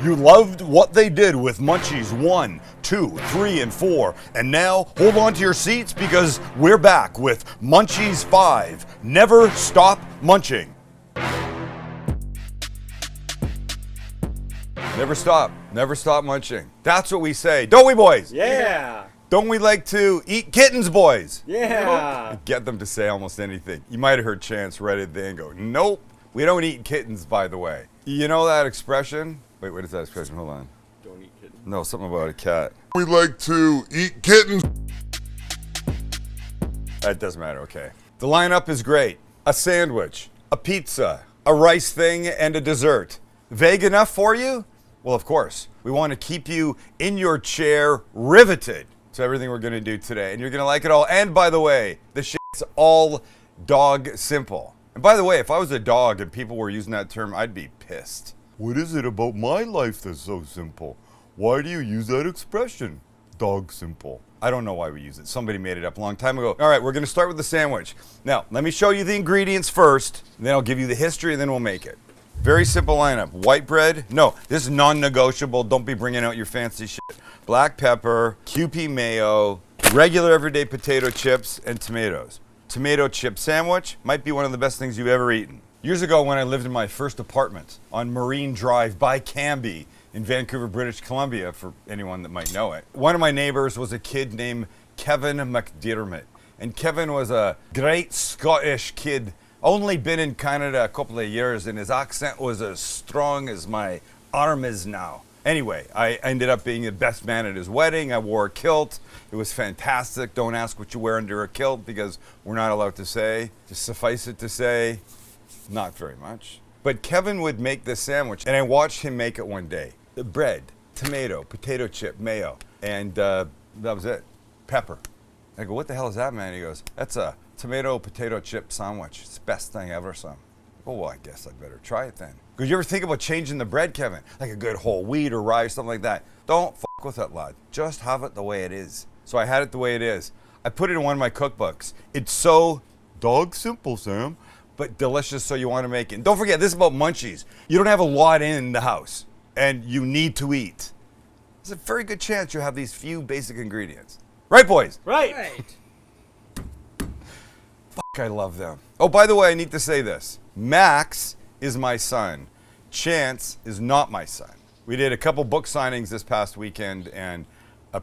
You loved what they did with Munchies 1, 2, 3, and 4. And now, hold on to your seats because we're back with Munchies 5. Never stop munching. Never stop munching. That's what we say, don't we, boys? Yeah. Don't we like to eat kittens, boys? Yeah. Get them to say almost anything. You might have heard Chance right at the end go, nope, we don't eat kittens, by the way. You know that expression? Wait, what is that expression? Hold on. Don't eat kittens. No, something about a cat. We like to eat kittens. That doesn't matter, okay. The lineup is great. A sandwich, a pizza, a rice thing, and a dessert. Vague enough for you? Well, of course. We want to keep you in your chair riveted to everything we're going to do today. And you're going to like it all. And by the way, the shit's all dog simple. And by the way, if I was a dog and people were using that term, I'd be pissed. What is it about my life that's so simple? Why do you use that expression? Dog simple. I don't know why we use it. Somebody made it up a long time ago. All right, we're going to start with the sandwich. Now, let me show you the ingredients first, and then I'll give you the history, and then we'll make it. Very simple lineup. White bread. No, this is non-negotiable. Don't be bringing out your fancy shit. Black pepper, Kewpie mayo, regular everyday potato chips, and tomatoes. Tomato chip sandwich might be one of the best things you've ever eaten. Years ago when I lived in my first apartment on Marine Drive by Cambie in Vancouver, British Columbia, for anyone that might know it, one of my neighbors was a kid named Kevin McDermott. And Kevin was a great Scottish kid, only been in Canada a couple of years, and his accent was as strong as my arm is now. Anyway, I ended up being the best man at his wedding. I wore a kilt. It was fantastic. Don't ask what you wear under a kilt because we're not allowed to say. Just suffice it to say, not very much. But Kevin would make this sandwich, and I watched him make it one day. The bread, tomato, potato chip, mayo, and that was it. Pepper. I go, what the hell is that, man? He goes, that's a tomato potato chip sandwich. It's the best thing ever, son. Oh, well, I guess I better try it then. Because you ever think about changing the bread, Kevin? Like a good whole wheat or rye, something like that. Don't fuck with it, lad. Just have it the way it is. So I had it the way it is. I put it in one of my cookbooks. It's so dog simple, Sam, but delicious, so you want to make it. And don't forget, this is about munchies. You don't have a lot in the house, and you need to eat. There's a very good chance you have these few basic ingredients. Right, boys? Right. Fuck, I love them. Oh, by the way, I need to say this. Max is my son. Chance is not my son. We did a couple book signings this past weekend, and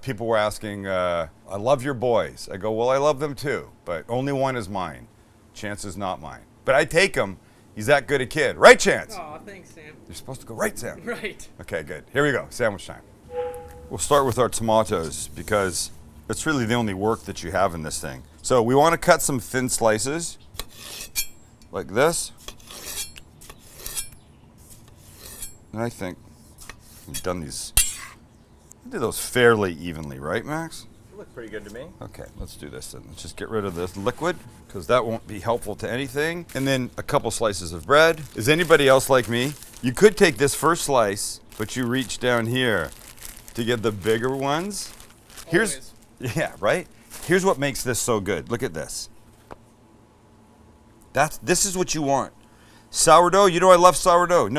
people were asking, I love your boys. I go, well, I love them too, but only one is mine. Chance is not mine. But I take him. He's that good a kid. Right, Chance? Aw, thanks, Sam. You're supposed to go right, Sam. Right. Okay, good. Here we go. Sandwich time. We'll start with our tomatoes because it's really the only work that you have in this thing. So we want to cut some thin slices like this. And I think we've done these. We did those fairly evenly, right, Max? You look pretty good to me. Okay, let's do this then. Let's just get rid of this liquid because that won't be helpful to anything. And then a couple slices of bread. Is anybody else like me? You could take this first slice, but you reach down here to get the bigger ones. Always. Yeah, right? Here's what makes this so good. Look at this. This is what you want. Sourdough, you know I love sourdough.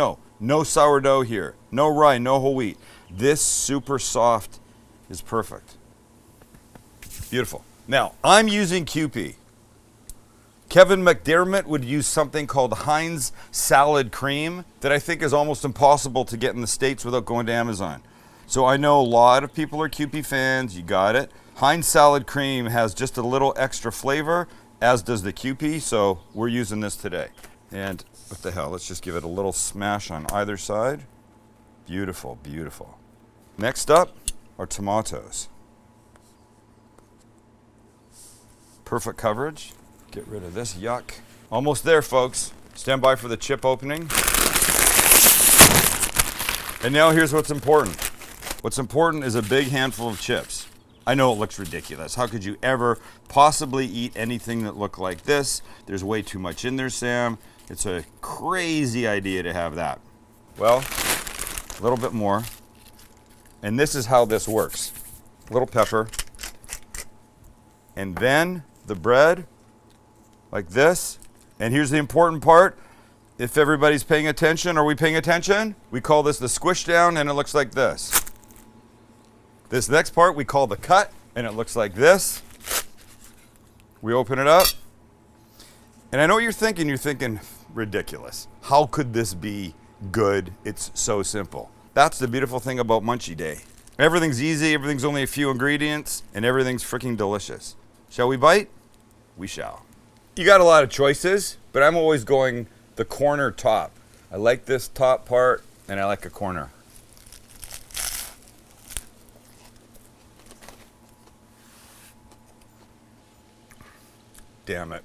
No sourdough here. No rye, no whole wheat. This super soft is perfect. Beautiful. Now, I'm using Kewpie. Kevin McDermott would use something called Heinz salad cream that I think is almost impossible to get in the States without going to Amazon. So I know a lot of people are Kewpie fans. You got it. Heinz salad cream has just a little extra flavor, as does the Kewpie, so we're using this today. And what the hell, let's just give it a little smash on either side. Beautiful, beautiful. Next up are tomatoes. Perfect coverage. Get rid of this yuck. Almost there, folks. Stand by for the chip opening. And now here's what's important. What's important is a big handful of chips. I know it looks ridiculous. How could you ever possibly eat anything that looked like this? There's way too much in there, Sam. It's a crazy idea to have that. Well, a little bit more. And this is how this works. A little pepper. And then the bread, like this. And here's the important part. If everybody's paying attention, are we paying attention? We call this the squish down, and it looks like this. This next part we call the cut, and it looks like this. We open it up. And I know what you're thinking. You're thinking, ridiculous. How could this be good? It's so simple. That's the beautiful thing about Munchie Day. Everything's easy, everything's only a few ingredients, and everything's freaking delicious. Shall we bite? We shall. You got a lot of choices, but I'm always going the corner top. I like this top part, and I like a corner. Damn it.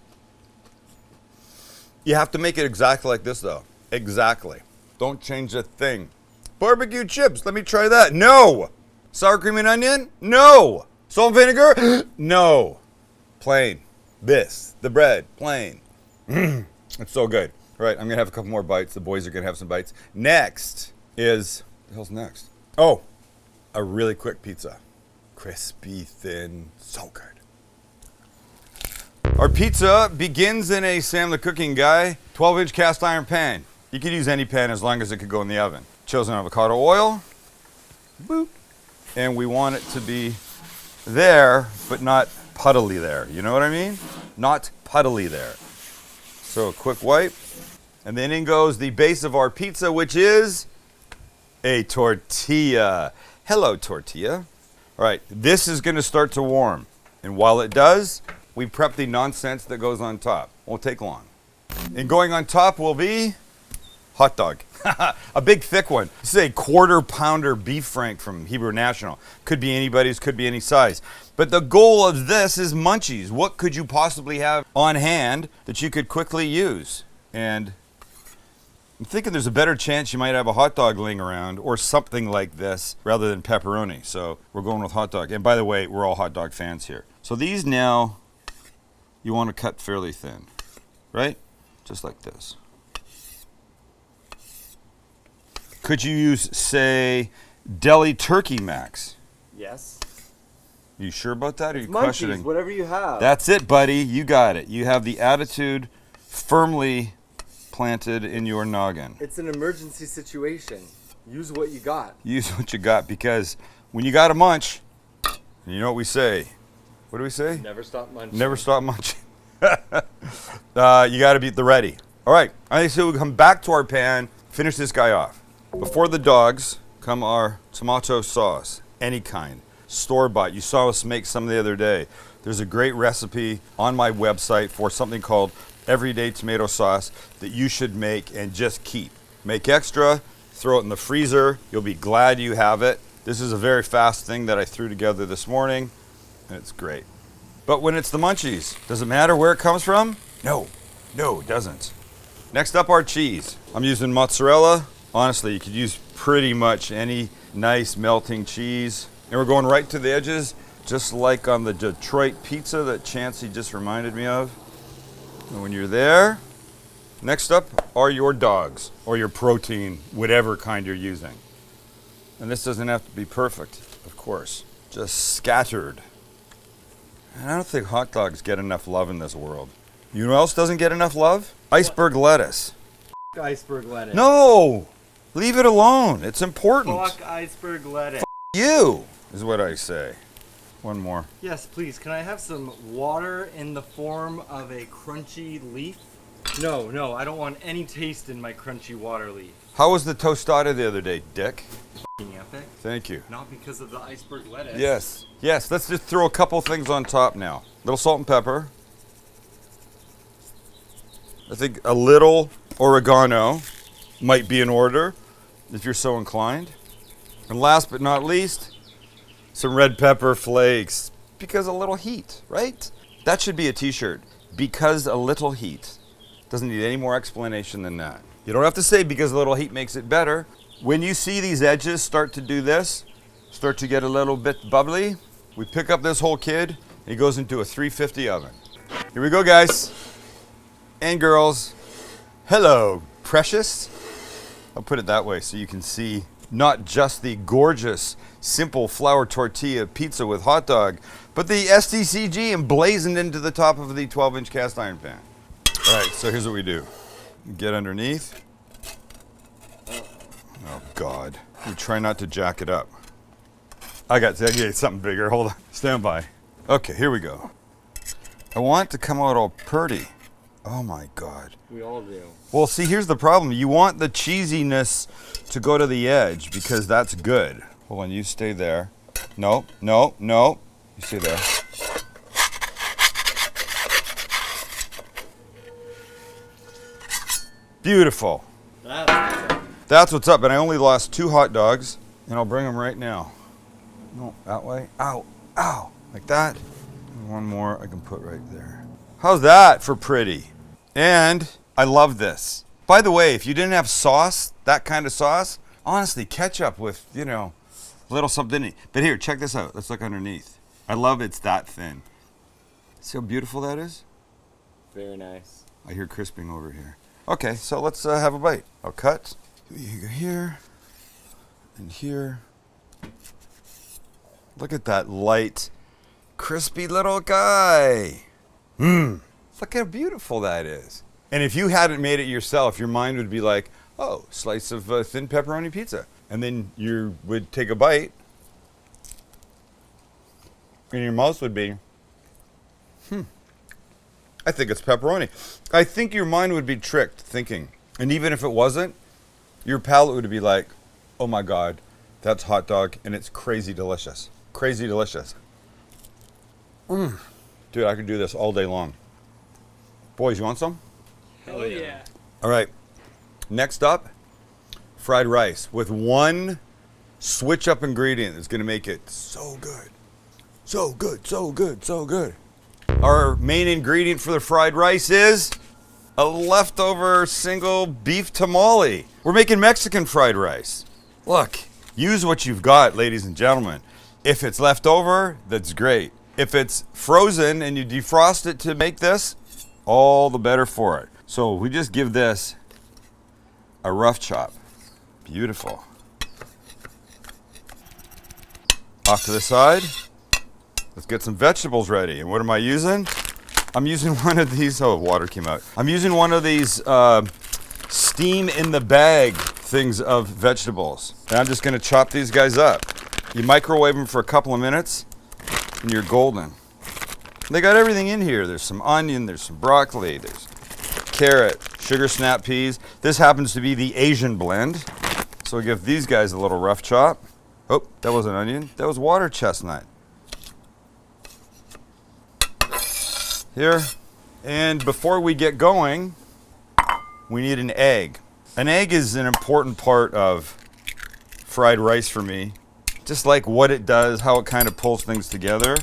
You have to make it exactly like this, though. Exactly. Don't change a thing. Barbecue chips, let me try that. No. Sour cream and onion? No. Salt and vinegar? No. Plain. This. The bread. Plain. It's so good. All right, I'm going to have a couple more bites. The boys are going to have some bites. Next is, what the hell's next? Oh, a really quick pizza. Crispy, thin, so good. Our pizza begins in a Sam the Cooking Guy 12-inch cast iron pan. You could use any pan as long as it could go in the oven. Chosen avocado oil. Boop. And we want it to be there, but not puddly there. You know what I mean? Not puddly there. So a quick wipe. And then in goes the base of our pizza, which is a tortilla. Hello, tortilla. All right, this is going to start to warm. And while it does, we prep the nonsense that goes on top. Won't take long. And going on top will be hot dog. A big thick one. This is a 1/4 pounder beef frank from Hebrew National. Could be anybody's, could be any size. But the goal of this is Munchies. What could you possibly have on hand that you could quickly use? And I'm thinking there's a better chance you might have a hot dog laying around or something like this rather than pepperoni. So we're going with hot dog. And by the way, we're all hot dog fans here. So these now, you want to cut fairly thin, right? Just like this. Could you use, say, deli turkey max? Yes. You sure about that? Or are you Munchies, questioning? whatever you have. That's it, buddy. You got it. You have the attitude firmly planted in your noggin. It's an emergency situation. Use what you got. Use what you got, because when you got a munch, you know what we say. What do we say? Never stop munching. Never stop munching. You got to be at the ready. All right. I think so. We come back to our pan. Finish this guy off. Before the dogs come our tomato sauce, any kind, store-bought. You saw us make some the other day. There's a great recipe on my website for something called everyday tomato sauce that you should make and just keep. Make extra, throw it in the freezer. You'll be glad you have it. This is a very fast thing that I threw together this morning, and it's great. But when it's the Munchies, does it matter where it comes from? No, it doesn't. Next up, our cheese. I'm using mozzarella. Honestly, you could use pretty much any nice melting cheese. And we're going right to the edges, just like on the Detroit pizza that Chancey just reminded me of. And when you're there, next up are your dogs, or your protein, whatever kind you're using. And this doesn't have to be perfect, of course. Just scattered. And I don't think hot dogs get enough love in this world. You know what else doesn't get enough love? Iceberg lettuce. Iceberg lettuce. No! Leave it alone. It's important. Fuck iceberg lettuce. You, is what I say. One more. Yes, please. Can I have some water in the form of a crunchy leaf? No, I don't want any taste in my crunchy water leaf. How was the tostada the other day, Dick? F***ing epic. Thank you. Not because of the iceberg lettuce. Yes, let's just throw a couple things on top now. Little salt and pepper. I think a little oregano might be in order if you're so inclined. And last but not least, some red pepper flakes. Because a little heat, right? That should be a t-shirt. Because a little heat. Doesn't need any more explanation than that. You don't have to say because a little heat makes it better. When you see these edges start to do this, start to get a little bit bubbly, we pick up this whole kid and he goes into a 350 oven. Here we go, guys and girls. Hello, precious. I'll put it that way so you can see not just the gorgeous, simple flour tortilla pizza with hot dog, but the STCG emblazoned into the top of the 12-inch cast iron pan. All right, so here's what we do. Get underneath. Oh God. We try not to jack it up. I got something bigger. Hold on. Stand by. Okay, here we go. I want it to come out all pretty. Oh my God. We all do. Well, see, here's the problem. You want the cheesiness to go to the edge because that's good. Hold on, you stay there. No, no, no. You stay there. Beautiful. That's what's up. And I only lost 2 hot dogs, and I'll bring them right now. No, that way. Ow, ow. Like that. And one more I can put right there. How's that for pretty? And I love this. By the way, if you didn't have sauce, that kind of sauce, honestly, ketchup with, you know, a little something in it. But here, check this out. Let's look underneath. I love it's that thin. See how beautiful that is? Very nice. I hear crisping over here. Okay, so let's have a bite. I'll cut. You go here and here. Look at that light, crispy little guy. Mmm. Look how beautiful that is. And if you hadn't made it yourself, your mind would be like, oh, slice of thin pepperoni pizza. And then you would take a bite, and your mouth would be, I think it's pepperoni. I think your mind would be tricked thinking. And even if it wasn't, your palate would be like, oh my God, that's hot dog, and it's crazy delicious. Crazy delicious. Dude, I could do this all day long. Boys, you want some? Hell yeah. All right. Next up, fried rice with one switch up ingredient that's going to make it so good. So good, so good, so good. Our main ingredient for the fried rice is a leftover single beef tamale. We're making Mexican fried rice. Look, use what you've got, ladies and gentlemen. If it's left over, that's great. If it's frozen and you defrost it to make this, all the better for it. So we just give this a rough chop. Beautiful. Off to the side. Let's get some vegetables ready. And what am I using? I'm using one of these, oh, water came out. I'm using one of these steam in the bag things of vegetables. And I'm just gonna chop these guys up. You microwave them for a couple of minutes and you're golden. They got everything in here. There's some onion, there's some broccoli, there's carrot, sugar snap peas. This happens to be the Asian blend. So we give these guys a little rough chop. Oh, that wasn't onion, that was water chestnut. Here. And before we get going, we need an egg. An egg is an important part of fried rice for me. Just like what it does, how it kind of pulls things together.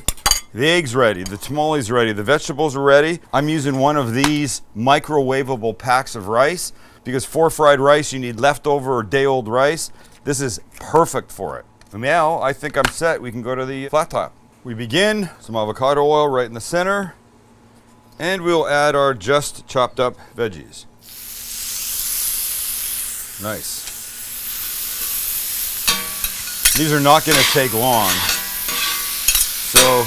The egg's ready, the tamale's ready, the vegetables are ready. I'm using one of these microwavable packs of rice because for fried rice you need leftover or day-old rice. This is perfect for it. And now I think I'm set. We can go to the flat top. We begin, some avocado oil right in the center, and we'll add our just chopped up veggies. Nice. These are not going to take long. So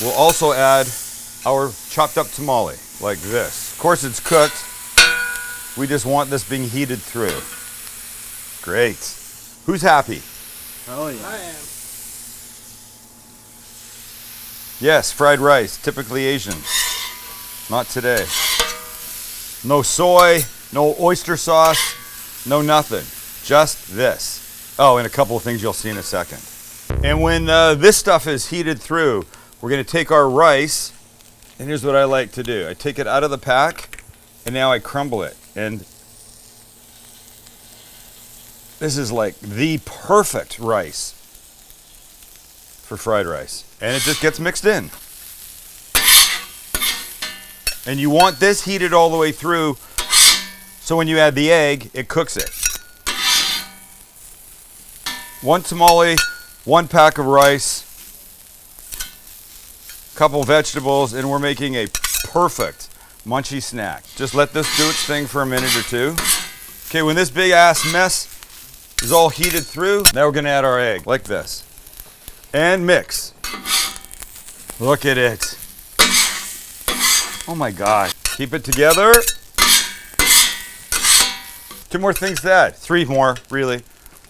we'll also add our chopped up tamale like this. Of course it's cooked. We just want this being heated through. Great. Who's happy? Oh yeah. I am. Yes, fried rice, typically Asian. Not today. No soy, no oyster sauce, no nothing. Just this. Oh, and a couple of things you'll see in a second. And when this stuff is heated through, we're going to take our rice, and here's what I like to do. I take it out of the pack, and now I crumble it. And this is like the perfect rice for fried rice. And it just gets mixed in. And you want this heated all the way through, so when you add the egg, it cooks it. One tamale, one pack of rice, couple vegetables, and we're making a perfect munchy snack. Just let this do its thing for a minute or two. Okay, when this big ass mess is all heated through, now we're gonna add our egg, like this. And mix. Look at it. Oh my God. Keep it together. 2 more things to add. 3 more, really.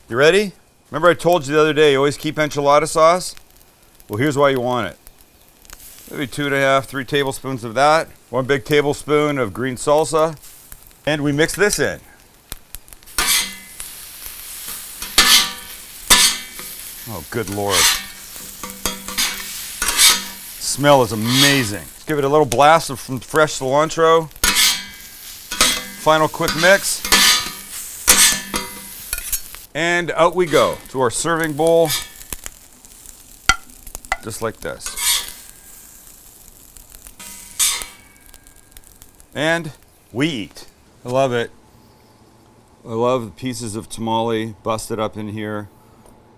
You ready? Remember I told you the other day, you always keep enchilada sauce? Well, here's why you want it. Maybe 2.5, 3 tablespoons of that. 1 big tablespoon of green salsa. And we mix this in. Oh, good Lord. Smell is amazing. Let's give it a little blast of some fresh cilantro. Final quick mix. And out we go to our serving bowl. Just like this. And we eat. I love it. I love the pieces of tamale busted up in here.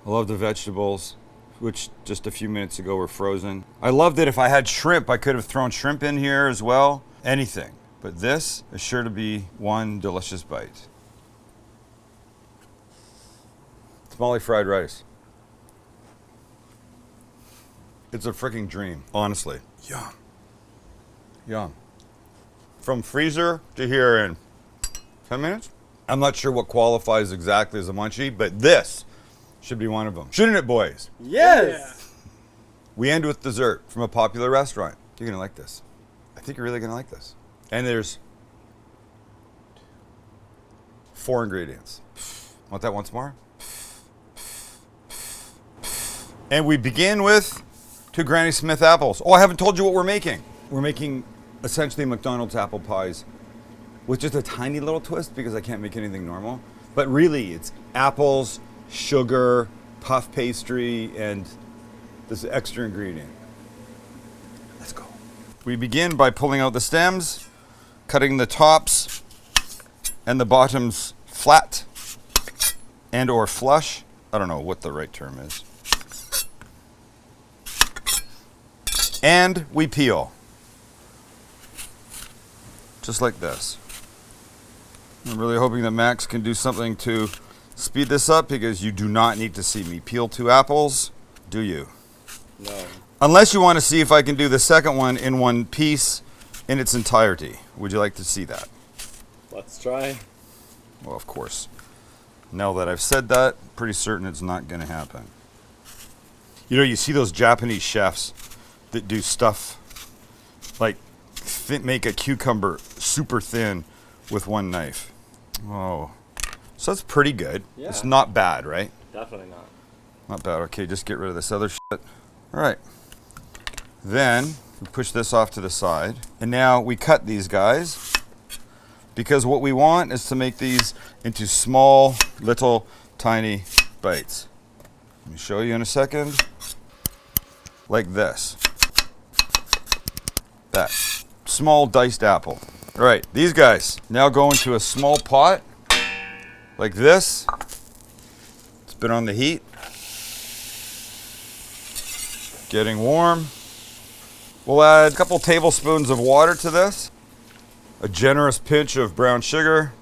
I love the vegetables, which just a few minutes ago were frozen. I love that if I had shrimp, I could have thrown shrimp in here as well. Anything. But this is sure to be one delicious bite. Tamale fried rice. It's a freaking dream, honestly. Yum. Yum. From freezer to here in 10 minutes. I'm not sure what qualifies exactly as a munchie, but this should be one of them. Shouldn't it, boys? Yes! We end with dessert from a popular restaurant. You're gonna like this. I think you're really gonna like this. And there's 4 ingredients. Want that once more? And we begin with 2 Granny Smith apples. Oh, I haven't told you what we're making. We're making essentially McDonald's apple pies with just a tiny little twist because I can't make anything normal. But really, it's apples, sugar, puff pastry, and this extra ingredient. Let's go. We begin by pulling out the stems, cutting the tops and the bottoms flat and or flush. I don't know what the right term is. And we peel. Just like this. I'm really hoping that Max can do something to speed this up because you do not need to see me peel 2 apples, do you? No. Unless you want to see if I can do the second one in one piece in its entirety. Would you like to see that? Let's try. Well, of course. Now that I've said that, pretty certain it's not going to happen. You know, you see those Japanese chefs that do stuff like make a cucumber super thin with one knife. Oh, so that's pretty good. Yeah. It's not bad, right? Definitely not. Not bad. Okay, just get rid of this other shit. All right. Then we push this off to the side. And now we cut these guys because what we want is to make these into small, little, tiny bites. Let me show you in a second. Like this. That. Small diced apple. All right, these guys now go into a small pot like this. It's been on the heat. Getting warm. We'll add a couple tablespoons of water to this. A generous pinch of brown sugar.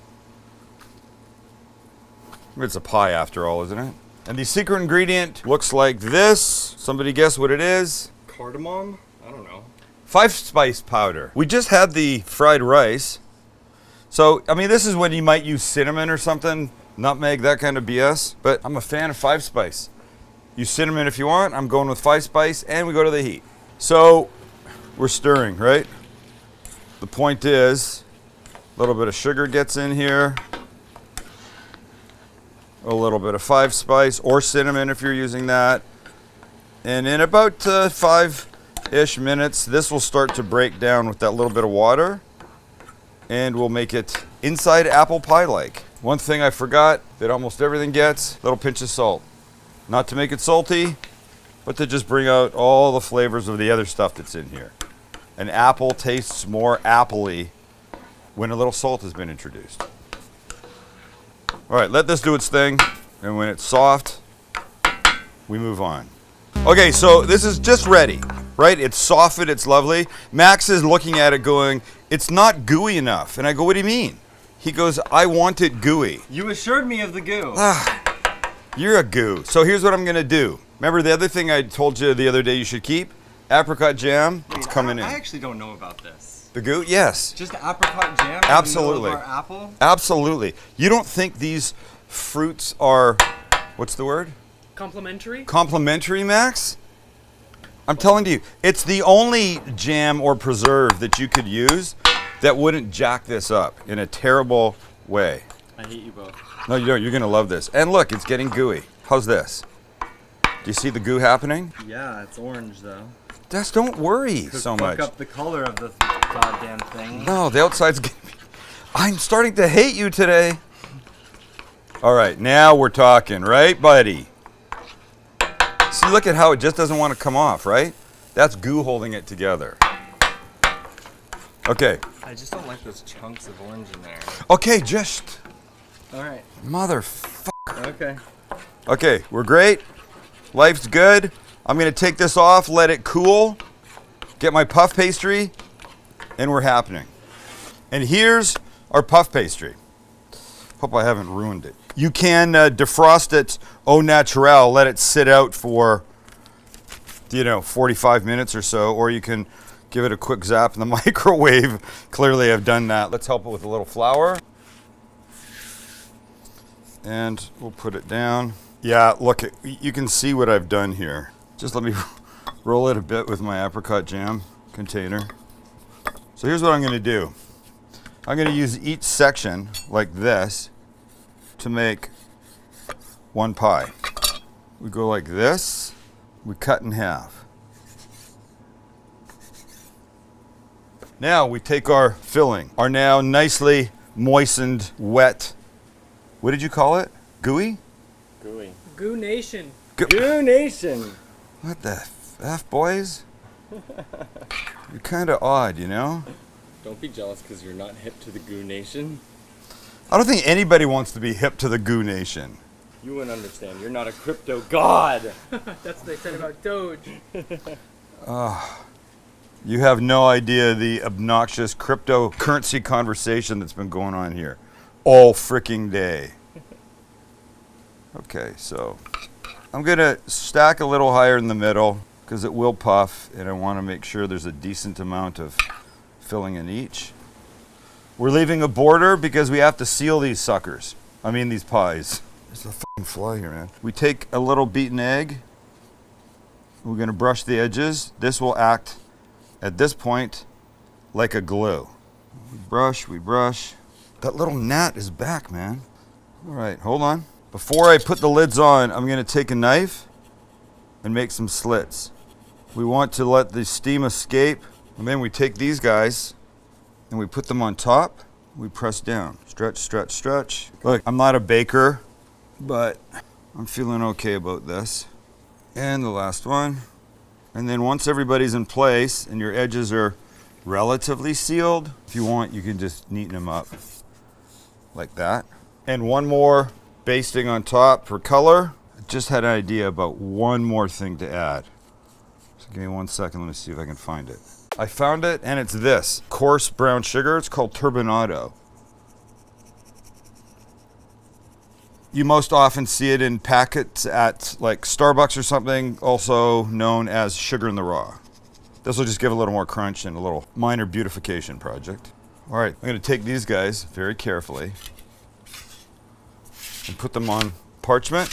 It's a pie after all, isn't it? And the secret ingredient looks like this. Somebody guess what it is? Cardamom? I don't know. 5-spice powder. We just had the fried rice. So, I mean, this is when you might use cinnamon or something, nutmeg, that kind of BS. But I'm a fan of 5-spice. Use cinnamon if you want. I'm going with 5-spice, and we go to the heat. So, we're stirring, right? The point is, a little bit of sugar gets in here. A little bit of 5-spice or cinnamon if you're using that. And in about 5-ish minutes, this will start to break down with that little bit of water. And we'll make it inside apple pie-like. One thing I forgot that almost everything gets, a little pinch of salt. Not to make it salty, but to just bring out all the flavors of the other stuff that's in here. An apple tastes more apple-y when a little salt has been introduced. All right, let this do its thing. And when it's soft, we move on. Okay, so this is just ready, right? It's softened, it's lovely. Max is looking at it going, it's not gooey enough. And I go, what do you mean? He goes, I want it gooey. You assured me of the goo. You're a goo. So here's what I'm gonna do. Remember the other thing I told you the other day you should keep? Apricot jam. It's coming in. I actually don't know about this. The goo? Yes. Just apricot jam. Absolutely. In the middle of our apple. Absolutely. You don't think these fruits are, what's the word? Complimentary? Complimentary, Max? I'm telling you, it's the only jam or preserve that you could use that wouldn't jack this up in a terrible way. I hate you both. No, you don't. You're going to love this. And look, it's getting gooey. How's this? Do you see the goo happening? Yeah, it's orange though. Just don't worry so much. Fuck up the color of the goddamn thing. No, the outside's getting... I'm starting to hate you today. All right, now we're talking, right, buddy? See, look at how it just doesn't want to come off, right? That's goo holding it together. Okay. I just don't like those chunks of orange in there. Okay, just... All right. Motherfucker. Okay. Okay, we're great. Life's good. I'm going to take this off, let it cool, get my puff pastry, and we're happening. And here's our puff pastry. Hope I haven't ruined it. You can defrost it au naturel, let it sit out for, 45 minutes or so, or you can give it a quick zap in the microwave. Clearly I've done that. Let's help it with a little flour. And we'll put it down. Yeah, look, you can see what I've done here. Just let me roll it a bit with my apricot jam container. So here's what I'm going to do. I'm going to use each section like this to make one pie. We go like this, we cut in half. Now we take our filling, our now nicely moistened, wet, what did you call it? Gooey? Gooey. Goo Nation. Goo Nation. What the F, boys? You're kind of odd, you know? Don't be jealous because you're not hip to the Goo Nation. I don't think anybody wants to be hip to the Goo Nation. You wouldn't understand. You're not a crypto god. That's what they said about Doge. You have no idea the obnoxious cryptocurrency conversation that's been going on here all freaking day. Okay, so I'm going to stack a little higher in the middle because it will puff, and I want to make sure there's a decent amount of filling in each. We're leaving a border because we have to seal these suckers. I mean these pies. There's a fucking fly here, man. We take a little beaten egg. We're going to brush the edges. This will act, at this point, like a glue. We brush, we brush. That little gnat is back, man. All right, hold on. Before I put the lids on, I'm going to take a knife and make some slits. We want to let the steam escape, and then we take these guys and we put them on top. We press down. Stretch, stretch, stretch. Look, I'm not a baker, but I'm feeling okay about this. And the last one. And then once everybody's in place and your edges are relatively sealed, if you want, you can just neaten them up like that. And one more basting on top for color. I just had an idea about one more thing to add. So give me 1 second, let me see if I can find it. I found it, and it's this coarse brown sugar. It's called turbinado. You most often see it in packets at like Starbucks or something, also known as sugar in the raw. This will just give a little more crunch and a little minor beautification project. All right, I'm going to take these guys very carefully and put them on parchment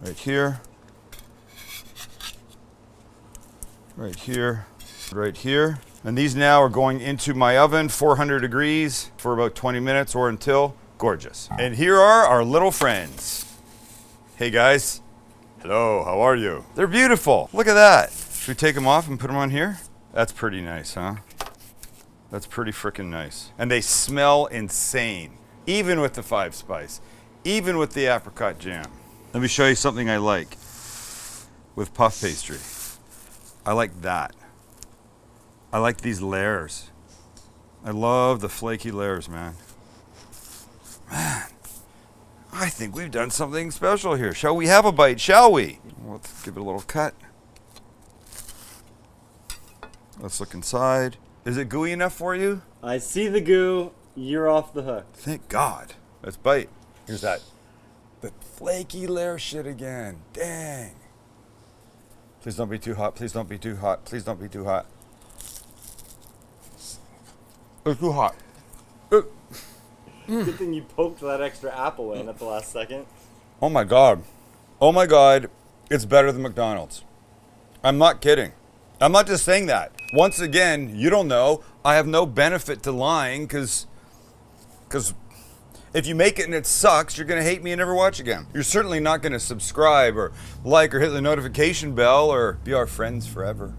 right here. Right here, right here. And these now are going into my oven, 400 degrees for about 20 minutes or until gorgeous. And here are our little friends. Hey guys. Hello, how are you? They're beautiful. Look at that. Should we take them off and put them on here? That's pretty nice, huh? That's pretty freaking nice. And they smell insane, even with the 5 spice, even with the apricot jam. Let me show you something I like with puff pastry. I like that. I like these layers. I love the flaky layers, man. Man, I think we've done something special here. Shall we have a bite, shall we? Let's give it a little cut. Let's look inside. Is it gooey enough for you? I see the goo. You're off the hook. Thank God. Let's bite. Here's that. The flaky layer shit again. Dang. Please don't be too hot. Please don't be too hot. Please don't be too hot. It's too hot. Good thing you poked that extra apple in at the last second. Oh my God. Oh my God. It's better than McDonald's. I'm not kidding. I'm not just saying that. Once again, you don't know. I have no benefit to lying because if you make it and it sucks, you're going to hate me and never watch again. You're certainly not going to subscribe or like or hit the notification bell or be our friends forever.